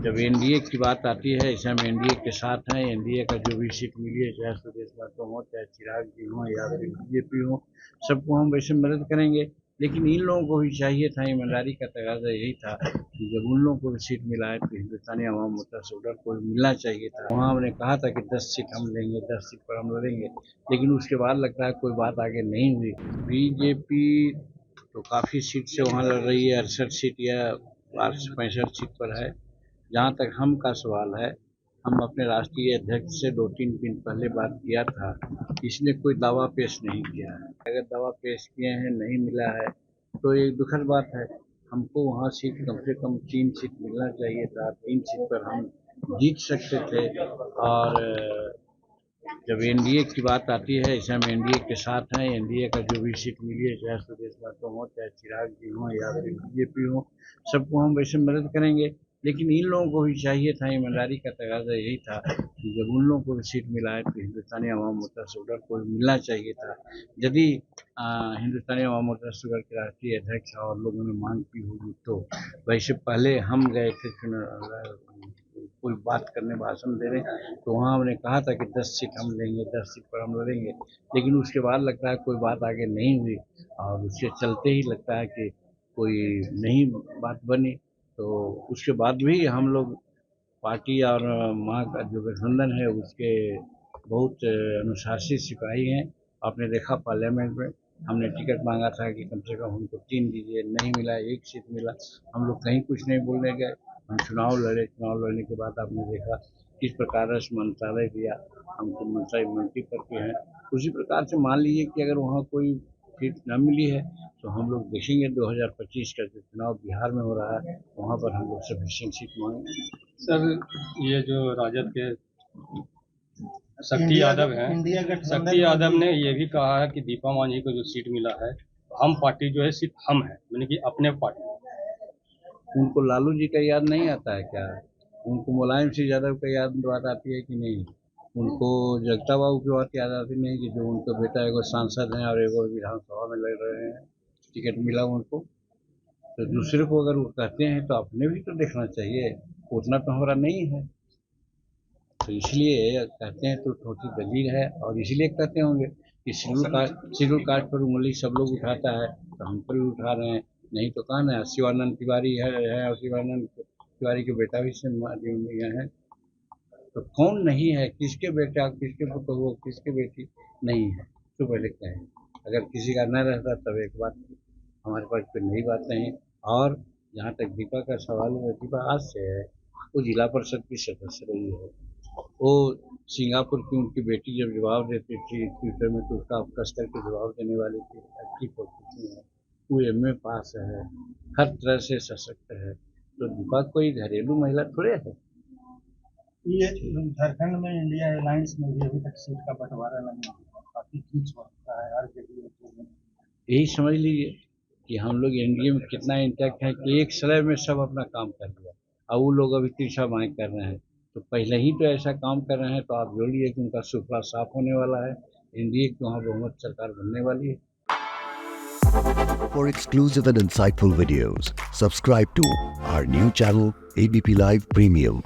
जब एनडीए की बात आती है, इसे हम एनडीए के साथ हैं। एनडीए का जो भी सीट मिली है, चाहे सुदेश महतो हो, चाहे चिराग जी हों या फिर बीजेपी हो, सबको हम वैसे मदद करेंगे। लेकिन इन लोगों को भी चाहिए था, ईमानदारी का तकाजा यही था कि जब उन लोगों को भी सीट मिला है तो हिंदुस्तानी अवाम मोर्चा से उधर को मिलना चाहिए था। वहाँ हमने कहा था कि 10 सीट हम लेंगे, 10 सीट पर हम लड़ेंगे, लेकिन उसके बाद लगता है कोई बात आगे नहीं हुई। बीजेपी तो काफ़ी सीट से वहाँ लड़ रही है, 68 सीट या 65 सीट पर है। जहाँ तक हम का सवाल है, हम अपने राष्ट्रीय अध्यक्ष से 2-3 दिन पहले बात किया था, इसने कोई दावा पेश नहीं किया है। अगर दावा पेश किए हैं, नहीं मिला है तो एक दुखद बात है। हमको वहाँ सीट कम से कम 3 सीट मिलना चाहिए था, 3 सीट पर हम जीत सकते थे। और जब एनडीए की बात आती है, इसे हम एनडीए के साथ हैं। एनडीए का जो भी सीट मिली है, चाहे सुदेश महतो हो, चाहे चिराग जी हों या फिर बीजेपी हो, सबको हम वैसे मदद करेंगे। लेकिन इन लोगों को भी चाहिए था, ईमानदारी का तकाजा यही था कि जब उन लोगों को भी सीट मिला है तो हिंदुस्तानी अवाम मोर्चा से उधर को मिलना चाहिए था। यदि हिंदुस्तानी अवाम मोर्चा से उधर के राष्ट्रीय अध्यक्ष और लोगों ने मांग की होगी तो वैसे पहले हम गए थे कोई बात करने, भाषण दे रहे, तो वहाँ हमने कहा था कि 10 सीट हम लेंगे, 10 सीट पर हम लड़ेंगे, लेकिन उसके बाद लगता है कोई बात आगे नहीं हुई और उसके चलते ही लगता है कि कोई नई बात बनी। तो उसके बाद भी हम लोग पार्टी और वहाँ का जो गठबंधन है उसके बहुत अनुशासित सिपाही हैं। आपने देखा पार्लियामेंट में हमने टिकट मांगा था कि कम से कम हमको 3 दीजिए, नहीं मिला, 1 सीट मिला। हम लोग कहीं कुछ नहीं बोलने गए, हम चुनाव लड़े। चुनाव लड़ने के बाद आपने देखा किस प्रकार से मंत्रालय दिया, हमको मंत्री पर के हैं। उसी प्रकार से मान लीजिए कि अगर वहाँ कोई सीट न मिली है तो हम लोग देखेंगे 2025 का जो चुनाव बिहार में हो रहा है, वहाँ पर हम लोग सफिशिएंट सीट मांगेंगे। सर, ये जो राजद के शक्ति यादव हैं, शक्ति यादव ने ये भी कहा है कि दीपा मांझी को जो सीट मिला है, हम पार्टी जो है सिर्फ हम है, यानी कि अपने पार्टी। उनको लालू जी का याद नहीं आता है क्या? उनको मुलायम सिंह यादव का याद बात आती है कि नहीं? उनको जगता बाबू की बात याद आती नहीं कि जो उनका बेटा एगो सांसद हैं और एगो विधानसभा में लड़ रहे हैं, टिकट मिला उनको। तो दूसरे को अगर वो कहते हैं तो अपने भी तो देखना चाहिए, उतना तो हमारा नहीं है। तो इसलिए कहते हैं तो थोड़ी दलील है और इसलिए कहते होंगे कि शेड्यूल कास्ट पर उंगली सब लोग उठाता है तो हम पर भी उठा रहे हैं। नहीं तो कहा ना, शिवानंद तिवारी है और शिवानंद तिवारी के बेटा भी से है। तो कौन नहीं है, किसके बेटा, किसके पुत्र हो, किसके बेटी नहीं है, तो पहले कहें। अगर किसी का न रहता तब एक बात, हमारे पास कोई नई बात नहीं। और जहाँ तक दीपा का सवाल है, दीपा आज से है, वो जिला परिषद की सदस्य रही है। वो सिंगापुर की उनकी बेटी जब जवाब देती थी ट्विटर में तो उसका कस करके जवाब देने वाली थी, अच्छी पॉलिटिशियन है, वो एमए पास है, हर तरह से सशक्त है। तो दीपा कोई घरेलू महिला थोड़े है। ये झारखंड में इंडिया अलायंस में भी अभी तक सीट का बंटवारा नहीं हुआ, काफी खींच होता है हर जगह। यही समझ लीजिए कि हम लोग एनडीए में कितना इंटैक्ट है कि एक समय में सब अपना काम कर लिया और वो लोग अभी तीसरा मांग कर रहे हैं। तो पहले ही तो ऐसा काम कर रहे हैं, तो आप जोड़िए कि उनका सुफला साफ होने वाला है, एनडीए की वहाँ बहुमत सरकार बनने वाली है। For exclusive and insightful videos, subscribe to our new channel ABP Live Premium.